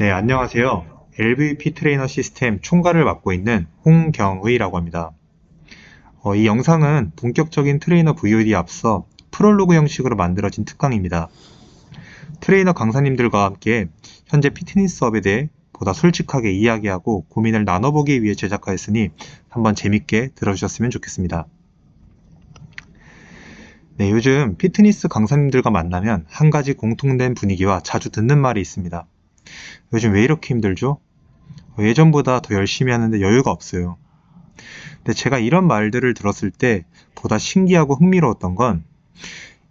네, 안녕하세요. LVP 트레이너 시스템 총괄을 맡고 있는 홍경의라고 합니다. 이 영상은 본격적인 트레이너 VOD에 앞서 프롤로그 형식으로 만들어진 특강입니다. 트레이너 강사님들과 함께 현재 피트니스업에 대해 보다 솔직하게 이야기하고 고민을 나눠보기 위해 제작하였으니 한번 재밌게 들어주셨으면 좋겠습니다. 네, 요즘 피트니스 강사님들과 만나면 한 가지 공통된 분위기와 자주 듣는 말이 있습니다. 요즘 왜 이렇게 힘들죠? 예전보다 더 열심히 하는데 여유가 없어요. 근데 제가 이런 말들을 들었을 때 보다 신기하고 흥미로웠던 건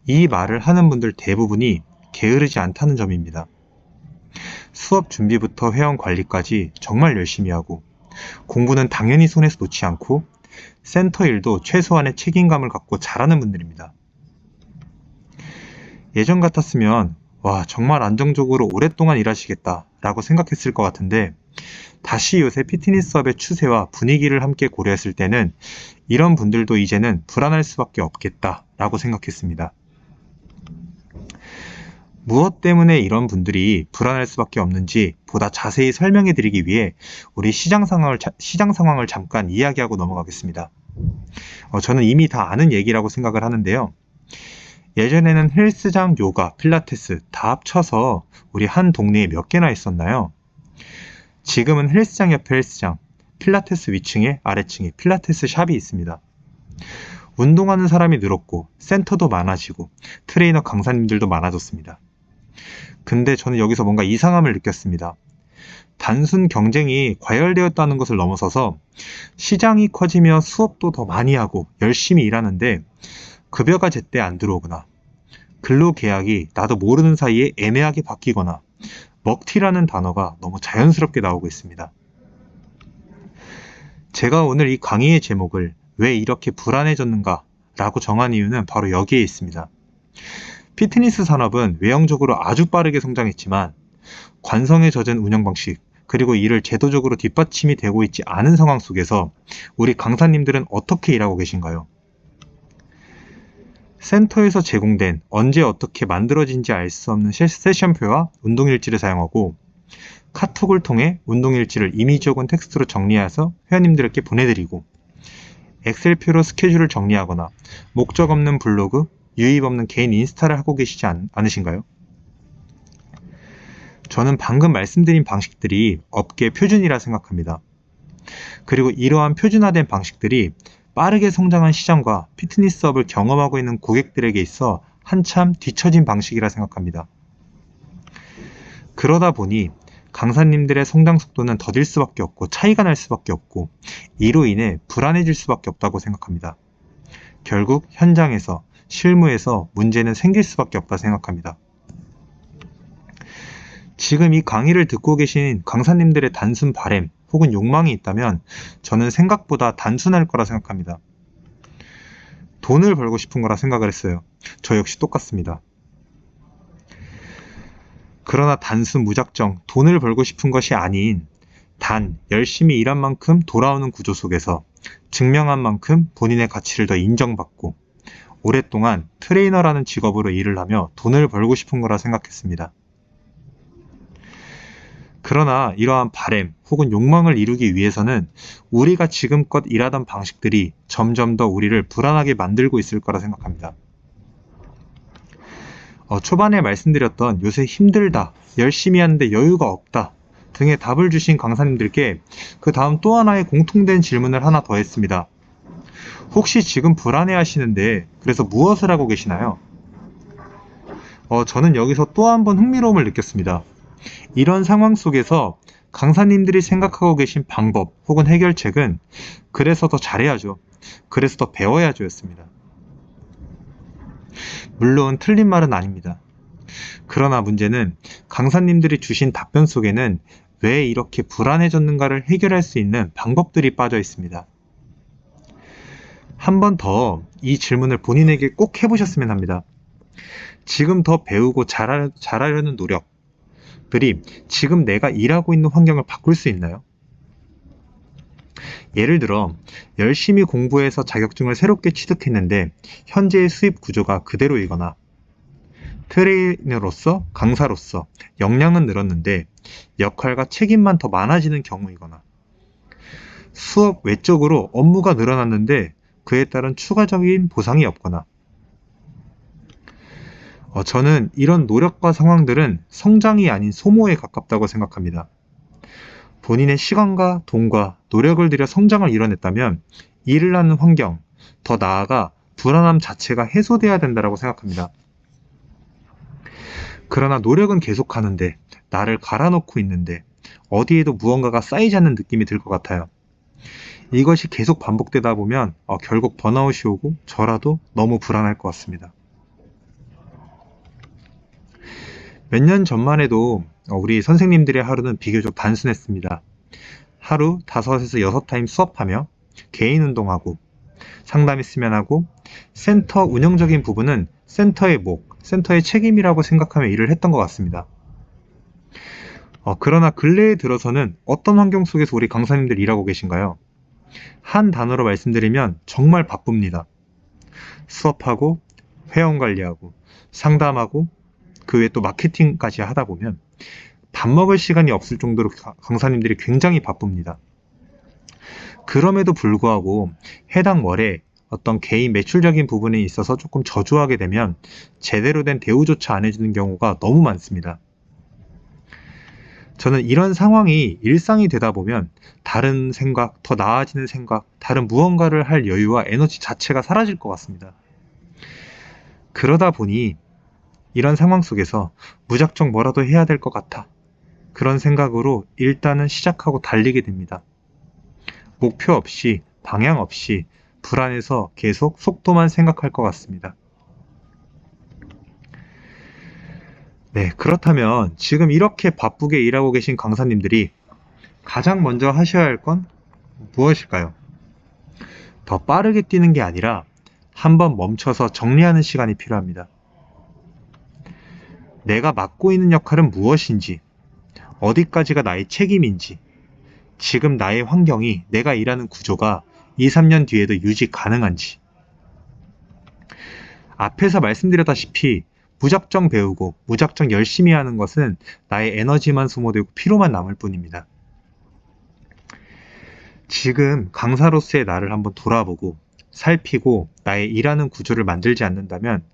이 말을 하는 분들 대부분이 게으르지 않다는 점입니다. 수업 준비부터 회원 관리까지 정말 열심히 하고 공부는 당연히 손에서 놓지 않고 센터 일도 최소한의 책임감을 갖고 잘하는 분들입니다. 예전 같았으면 와, 정말 안정적으로 오랫동안 일하시겠다 라고 생각했을 것 같은데 다시 요새 피트니스업의 추세와 분위기를 함께 고려했을 때는 이런 분들도 이제는 불안할 수밖에 없겠다 라고 생각했습니다. 무엇 때문에 이런 분들이 불안할 수밖에 없는지 보다 자세히 설명해 드리기 위해 우리 시장 상황을 잠깐 이야기하고 넘어가겠습니다. 저는 이미 다 아는 얘기라고 생각을 하는데요. 예전에는 헬스장, 요가, 필라테스 다 합쳐서 우리 한 동네에 몇 개나 있었나요? 지금은 헬스장 옆에 헬스장, 필라테스 위층에 아래층에 필라테스 샵이 있습니다. 운동하는 사람이 늘었고 센터도 많아지고 트레이너 강사님들도 많아졌습니다. 근데 저는 여기서 뭔가 이상함을 느꼈습니다. 단순 경쟁이 과열되었다는 것을 넘어서서 시장이 커지며 수업도 더 많이 하고 열심히 일하는데 급여가 제때 안 들어오거나 근로계약이 나도 모르는 사이에 애매하게 바뀌거나 먹튀라는 단어가 너무 자연스럽게 나오고 있습니다. 제가 오늘 이 강의의 제목을 왜 이렇게 불안해졌는가 라고 정한 이유는 바로 여기에 있습니다. 피트니스 산업은 외형적으로 아주 빠르게 성장했지만 관성에 젖은 운영 방식 그리고 이를 제도적으로 뒷받침이 되고 있지 않은 상황 속에서 우리 강사님들은 어떻게 일하고 계신가요? 센터에서 제공된 언제 어떻게 만들어진지 알 수 없는 세션표와 운동일지를 사용하고 카톡을 통해 운동일지를 이미지 혹은 텍스트로 정리해서 회원님들에게 보내드리고 엑셀표로 스케줄을 정리하거나 목적 없는 블로그, 유입 없는 개인 인스타를 하고 계시지 않으신가요? 저는 방금 말씀드린 방식들이 업계 표준이라 생각합니다. 그리고 이러한 표준화된 방식들이 빠르게 성장한 시장과 피트니스업을 경험하고 있는 고객들에게 있어 한참 뒤처진 방식이라 생각합니다. 그러다 보니 강사님들의 성장 속도는 더딜 수밖에 없고 차이가 날 수밖에 없고 이로 인해 불안해질 수밖에 없다고 생각합니다. 결국 현장에서 실무에서 문제는 생길 수밖에 없다 생각합니다. 지금 이 강의를 듣고 계신 강사님들의 단순 바램 혹은 욕망이 있다면 저는 생각보다 단순할 거라 생각합니다. 돈을 벌고 싶은 거라 생각을 했어요. 저 역시 똑같습니다. 그러나 단순 무작정 돈을 벌고 싶은 것이 아닌 단 열심히 일한 만큼 돌아오는 구조 속에서 증명한 만큼 본인의 가치를 더 인정받고 오랫동안 트레이너라는 직업으로 일을 하며 돈을 벌고 싶은 거라 생각했습니다. 그러나 이러한 바램 혹은 욕망을 이루기 위해서는 우리가 지금껏 일하던 방식들이 점점 더 우리를 불안하게 만들고 있을 거라 생각합니다. 초반에 말씀드렸던 요새 힘들다, 열심히 하는데 여유가 없다 등의 답을 주신 강사님들께 그 다음 또 하나의 공통된 질문을 하나 더 했습니다. 혹시 지금 불안해 하시는데 그래서 무엇을 하고 계시나요? 저는 여기서 또 한 번 흥미로움을 느꼈습니다. 이런 상황 속에서 강사님들이 생각하고 계신 방법 혹은 해결책은 그래서 더 잘해야죠. 그래서 더 배워야죠 였습니다. 물론 틀린 말은 아닙니다. 그러나 문제는 강사님들이 주신 답변 속에는 왜 이렇게 불안해졌는가를 해결할 수 있는 방법들이 빠져 있습니다. 한 번 더 이 질문을 본인에게 꼭 해보셨으면 합니다. 지금 더 배우고 잘하려는 노력들이 지금 내가 일하고 있는 환경을 바꿀 수 있나요? 예를 들어 열심히 공부해서 자격증을 새롭게 취득했는데 현재의 수입 구조가 그대로이거나 트레이너로서, 강사로서 역량은 늘었는데 역할과 책임만 더 많아지는 경우이거나 수업 외적으로 업무가 늘어났는데 그에 따른 추가적인 보상이 없거나 저는 이런 노력과 상황들은 성장이 아닌 소모에 가깝다고 생각합니다. 본인의 시간과 돈과 노력을 들여 성장을 이뤄냈다면 일을 하는 환경, 더 나아가 불안함 자체가 해소돼야 된다고 생각합니다. 그러나 노력은 계속하는데 나를 갈아놓고 있는데 어디에도 무언가가 쌓이지 않는 느낌이 들 것 같아요. 이것이 계속 반복되다 보면 결국 번아웃이 오고 저라도 너무 불안할 것 같습니다. 몇 년 전만 해도 우리 선생님들의 하루는 비교적 단순했습니다. 하루 5에서 6타임 수업하며 개인 운동하고 상담 있으면 하고 센터 운영적인 부분은 센터의 목, 센터의 책임이라고 생각하며 일을 했던 것 같습니다. 그러나 근래에 들어서는 어떤 환경 속에서 우리 강사님들이 일하고 계신가요? 한 단어로 말씀드리면 정말 바쁩니다. 수업하고 회원 관리하고 상담하고 그 외에 또 마케팅까지 하다 보면 밥 먹을 시간이 없을 정도로 강사님들이 굉장히 바쁩니다. 그럼에도 불구하고 해당 월에 어떤 개인 매출적인 부분에 있어서 조금 저조하게 되면 제대로 된 대우조차 안 해주는 경우가 너무 많습니다. 저는 이런 상황이 일상이 되다 보면 다른 생각, 더 나아지는 생각, 다른 무언가를 할 여유와 에너지 자체가 사라질 것 같습니다. 그러다 보니 이런 상황 속에서 무작정 뭐라도 해야 될 것 같아. 그런 생각으로 일단은 시작하고 달리게 됩니다. 목표 없이, 방향 없이 불안해서 계속 속도만 생각할 것 같습니다. 네, 그렇다면 지금 이렇게 바쁘게 일하고 계신 강사님들이 가장 먼저 하셔야 할 건 무엇일까요? 더 빠르게 뛰는 게 아니라 한번 멈춰서 정리하는 시간이 필요합니다. 내가 맡고 있는 역할은 무엇인지, 어디까지가 나의 책임인지, 지금 나의 환경이, 내가 일하는 구조가 2, 3년 뒤에도 유지 가능한지. 앞에서 말씀드렸다시피 무작정 배우고 무작정 열심히 하는 것은 나의 에너지만 소모되고 피로만 남을 뿐입니다. 지금 강사로서의 나를 한번 돌아보고 살피고 나의 일하는 구조를 만들지 않는다면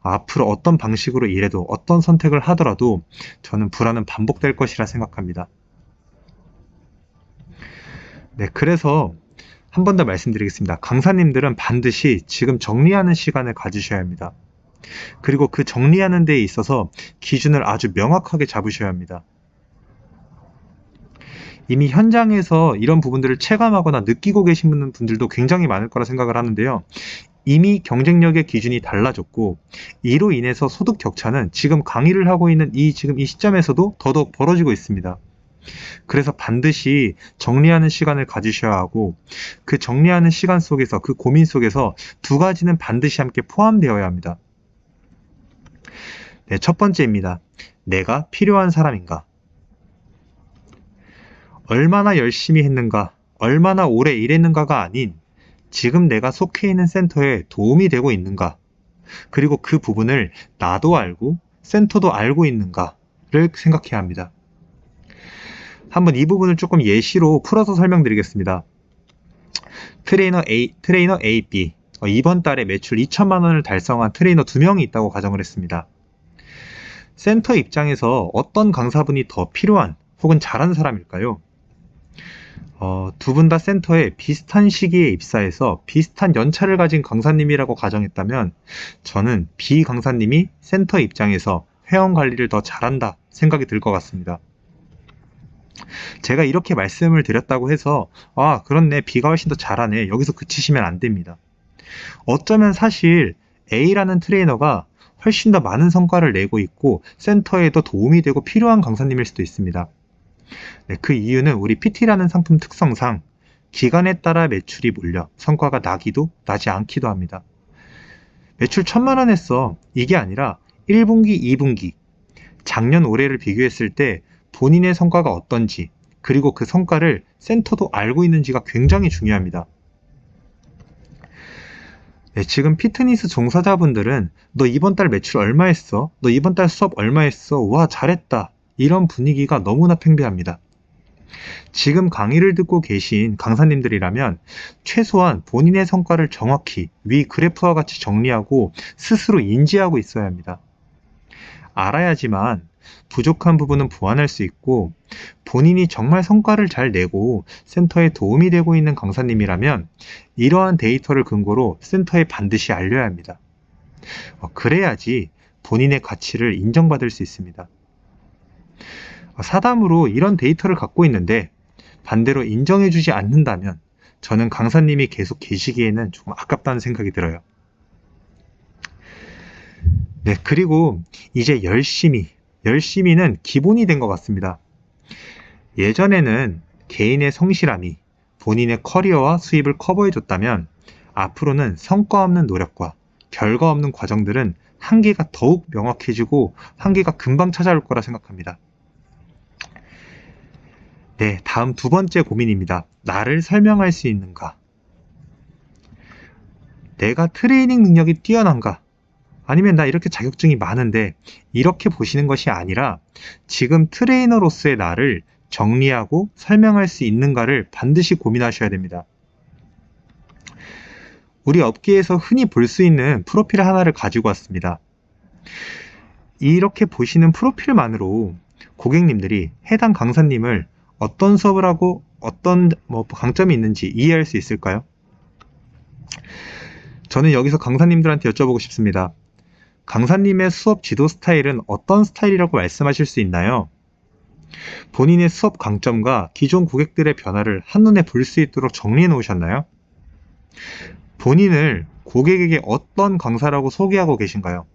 앞으로 어떤 방식으로 일해도 어떤 선택을 하더라도 저는 불안은 반복될 것이라 생각합니다. 네, 그래서 한 번 더 말씀드리겠습니다. 강사님들은 반드시 지금 정리하는 시간을 가지셔야 합니다. 그리고 그 정리하는 데에 있어서 기준을 아주 명확하게 잡으셔야 합니다. 이미 현장에서 이런 부분들을 체감하거나 느끼고 계신 분들도 굉장히 많을 거라 생각을 하는데요. 이미 경쟁력의 기준이 달라졌고 이로 인해서 소득 격차는 지금 강의를 하고 있는 지금 이 시점에서도 더더욱 벌어지고 있습니다. 그래서 반드시 정리하는 시간을 가지셔야 하고 그 정리하는 시간 속에서 그 고민 속에서 두 가지는 반드시 함께 포함되어야 합니다. 네, 첫 번째입니다. 내가 필요한 사람인가? 얼마나 열심히 했는가, 얼마나 오래 일했는가가 아닌 지금 내가 속해 있는 센터에 도움이 되고 있는가, 그리고 그 부분을 나도 알고 센터도 알고 있는가를 생각해야 합니다. 한번 이 부분을 조금 예시로 풀어서 설명드리겠습니다. 트레이너 A, B, 이번 달에 매출 2천만 원을 달성한 트레이너 2명이 있다고 가정을 했습니다. 센터 입장에서 어떤 강사분이 더 필요한 혹은 잘한 사람일까요? 두 분 다 센터에 비슷한 시기에 입사해서 비슷한 연차를 가진 강사님이라고 가정했다면 저는 B 강사님이 센터 입장에서 회원 관리를 더 잘한다 생각이 들 것 같습니다. 제가 이렇게 말씀을 드렸다고 해서 그렇네, B가 훨씬 더 잘하네, 여기서 그치시면 안 됩니다. 어쩌면 사실 A라는 트레이너가 훨씬 더 많은 성과를 내고 있고 센터에도 도움이 되고 필요한 강사님일 수도 있습니다. 네, 그 이유는 우리 PT라는 상품 특성상 기간에 따라 매출이 몰려 성과가 나기도 나지 않기도 합니다. 매출 1,000만 원 했어, 이게 아니라 1분기, 2분기, 작년 올해를 비교했을 때 본인의 성과가 어떤지, 그리고 그 성과를 센터도 알고 있는지가 굉장히 중요합니다. 네, 지금 피트니스 종사자분들은 너 이번 달 매출 얼마 했어? 너 이번 달 수업 얼마 했어? 와, 잘했다. 이런 분위기가 너무나 팽배합니다. 지금 강의를 듣고 계신 강사님들이라면 최소한 본인의 성과를 정확히 위 그래프와 같이 정리하고 스스로 인지하고 있어야 합니다. 알아야지만 부족한 부분은 보완할 수 있고, 본인이 정말 성과를 잘 내고 센터에 도움이 되고 있는 강사님이라면 이러한 데이터를 근거로 센터에 반드시 알려야 합니다. 그래야지 본인의 가치를 인정받을 수 있습니다. 사담으로 이런 데이터를 갖고 있는데 반대로 인정해주지 않는다면 저는 강사님이 계속 계시기에는 조금 아깝다는 생각이 들어요. 네, 그리고 이제 열심히는 기본이 된 것 같습니다. 예전에는 개인의 성실함이 본인의 커리어와 수입을 커버해줬다면 앞으로는 성과 없는 노력과 결과 없는 과정들은 한계가 더욱 명확해지고 한계가 금방 찾아올 거라 생각합니다. 네, 다음 두 번째 고민입니다. 나를 설명할 수 있는가? 내가 트레이닝 능력이 뛰어난가? 아니면 나 이렇게 자격증이 많은데, 이렇게 보시는 것이 아니라 지금 트레이너로서의 나를 정리하고 설명할 수 있는가를 반드시 고민하셔야 됩니다. 우리 업계에서 흔히 볼 수 있는 프로필 하나를 가지고 왔습니다. 이렇게 보시는 프로필만으로 고객님들이 해당 강사님을 어떤 수업을 하고 어떤 강점이 있는지 이해할 수 있을까요? 저는 여기서 강사님들한테 여쭤보고 싶습니다. 강사님의 수업 지도 스타일은 어떤 스타일이라고 말씀하실 수 있나요? 본인의 수업 강점과 기존 고객들의 변화를 한눈에 볼 수 있도록 정리해 놓으셨나요? 본인을 고객에게 어떤 강사라고 소개하고 계신가요?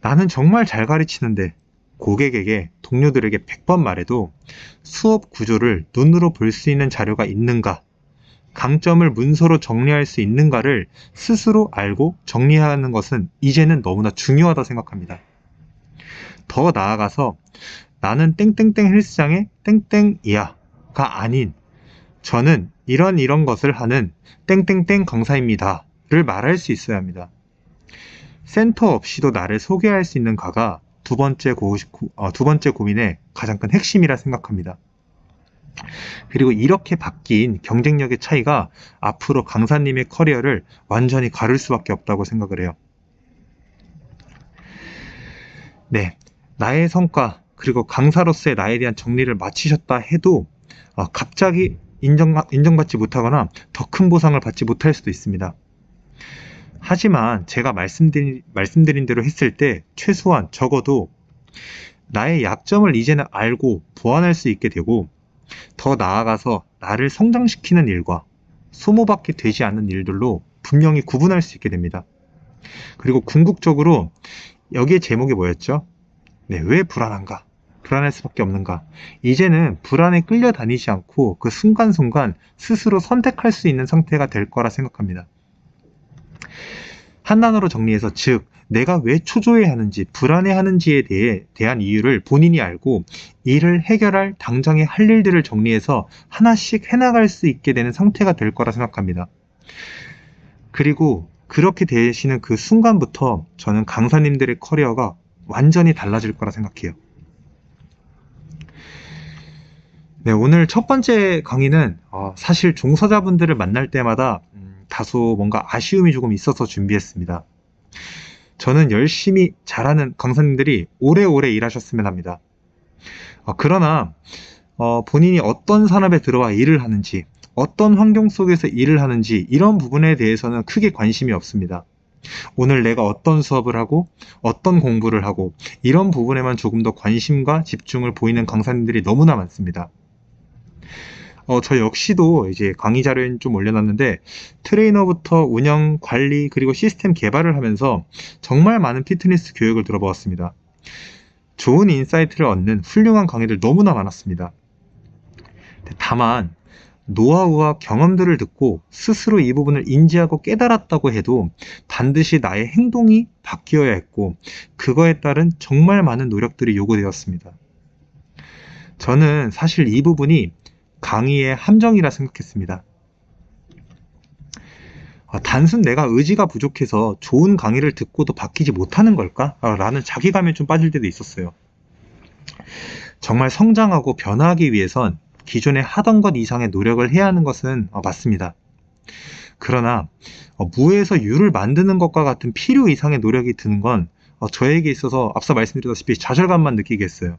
나는 정말 잘 가르치는데, 고객에게, 동료들에게 100번 말해도 수업 구조를 눈으로 볼 수 있는 자료가 있는가, 강점을 문서로 정리할 수 있는가를 스스로 알고 정리하는 것은 이제는 너무나 중요하다 생각합니다. 더 나아가서 나는 땡땡땡 헬스장의 땡땡이야가 아닌 저는 이런 것을 하는 땡땡땡 강사입니다 를 말할 수 있어야 합니다. 센터 없이도 나를 소개할 수 있는 가가 두 번째 고민의 가장 큰 핵심이라 생각합니다. 그리고 이렇게 바뀐 경쟁력의 차이가 앞으로 강사님의 커리어를 완전히 가를 수밖에 없다고 생각을 해요. 네, 나의 성과 그리고 강사로서의 나에 대한 정리를 마치셨다 해도 갑자기 인정받지 못하거나 더 큰 보상을 받지 못할 수도 있습니다. 하지만 제가 말씀드린 대로 했을 때 최소한 적어도 나의 약점을 이제는 알고 보완할 수 있게 되고, 더 나아가서 나를 성장시키는 일과 소모받게 되지 않는 일들로 분명히 구분할 수 있게 됩니다. 그리고 궁극적으로 여기에 제목이 뭐였죠? 네, 왜 불안한가? 불안할 수밖에 없는가? 이제는 불안에 끌려다니지 않고 그 순간순간 스스로 선택할 수 있는 상태가 될 거라 생각합니다. 한 단어로 정리해서, 즉 내가 왜 초조해하는지 불안해하는지에 대한 이유를 본인이 알고 이를 해결할 당장의 할 일들을 정리해서 하나씩 해나갈 수 있게 되는 상태가 될 거라 생각합니다. 그리고 그렇게 되시는 그 순간부터 저는 강사님들의 커리어가 완전히 달라질 거라 생각해요. 네, 오늘 첫 번째 강의는 사실 종사자분들을 만날 때마다 다소 뭔가 아쉬움이 조금 있어서 준비했습니다. 저는 열심히 잘하는 강사님들이 오래오래 일하셨으면 합니다. 그러나 본인이 어떤 산업에 들어와 일을 하는지, 어떤 환경 속에서 일을 하는지 이런 부분에 대해서는 크게 관심이 없습니다. 오늘 내가 어떤 수업을 하고 어떤 공부를 하고 이런 부분에만 조금 더 관심과 집중을 보이는 강사님들이 너무나 많습니다. 저 역시도 이제 강의 자료에 좀 올려놨는데, 트레이너부터 운영, 관리, 그리고 시스템 개발을 하면서 정말 많은 피트니스 교육을 들어보았습니다. 좋은 인사이트를 얻는 훌륭한 강의들 너무나 많았습니다. 다만 노하우와 경험들을 듣고 스스로 이 부분을 인지하고 깨달았다고 해도 반드시 나의 행동이 바뀌어야 했고, 그거에 따른 정말 많은 노력들이 요구되었습니다. 저는 사실 이 부분이 강의의 함정이라 생각했습니다. 단순 내가 의지가 부족해서 좋은 강의를 듣고도 바뀌지 못하는 걸까? 라는 자괴감에 좀 빠질 때도 있었어요. 정말 성장하고 변화하기 위해선 기존에 하던 것 이상의 노력을 해야 하는 것은 맞습니다. 그러나 무에서 유를 만드는 것과 같은 필요 이상의 노력이 드는 건 저에게 있어서 앞서 말씀드렸다시피 좌절감만 느끼겠어요.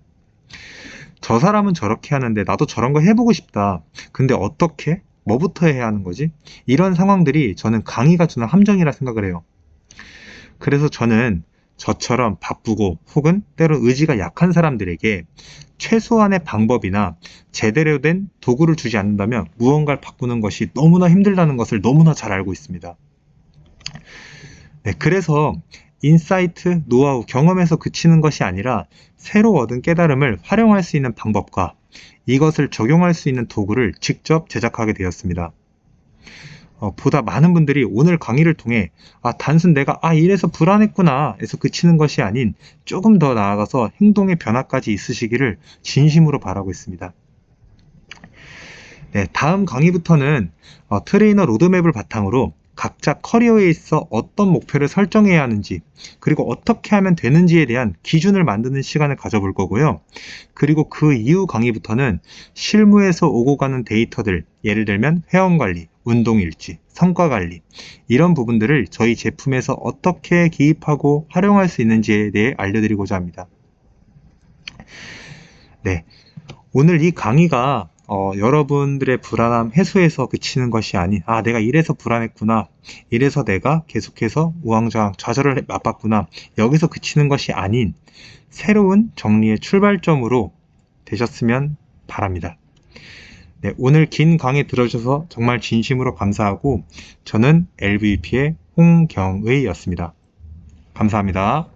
저 사람은 저렇게 하는데 나도 저런 거 해보고 싶다. 근데 어떻게? 뭐부터 해야 하는 거지? 이런 상황들이 저는 강의가 주는 함정이라 생각을 해요. 그래서 저는 저처럼 바쁘고 혹은 때로 의지가 약한 사람들에게 최소한의 방법이나 제대로 된 도구를 주지 않는다면 무언가를 바꾸는 것이 너무나 힘들다는 것을 너무나 잘 알고 있습니다. 네, 그래서 인사이트, 노하우, 경험에서 그치는 것이 아니라 새로 얻은 깨달음을 활용할 수 있는 방법과 이것을 적용할 수 있는 도구를 직접 제작하게 되었습니다. 보다 많은 분들이 오늘 강의를 통해 단순 내가 이래서 불안했구나 에서 그치는 것이 아닌 조금 더 나아가서 행동의 변화까지 있으시기를 진심으로 바라고 있습니다. 네, 다음 강의부터는 트레이너 로드맵을 바탕으로 각자 커리어에 있어 어떤 목표를 설정해야 하는지 그리고 어떻게 하면 되는지에 대한 기준을 만드는 시간을 가져볼 거고요. 그리고 그 이후 강의부터는 실무에서 오고 가는 데이터들, 예를 들면 회원관리, 운동일지, 성과관리 이런 부분들을 저희 제품에서 어떻게 기입하고 활용할 수 있는지에 대해 알려드리고자 합니다. 네, 오늘 이 강의가 여러분들의 불안함 해소에서 그치는 것이 아닌 내가 이래서 불안했구나, 이래서 내가 계속해서 우왕좌왕 좌절을 맛봤구나, 여기서 그치는 것이 아닌 새로운 정리의 출발점으로 되셨으면 바랍니다. 네, 오늘 긴 강의 들어주셔서 정말 진심으로 감사하고 저는 LVP의 홍경의였습니다. 감사합니다.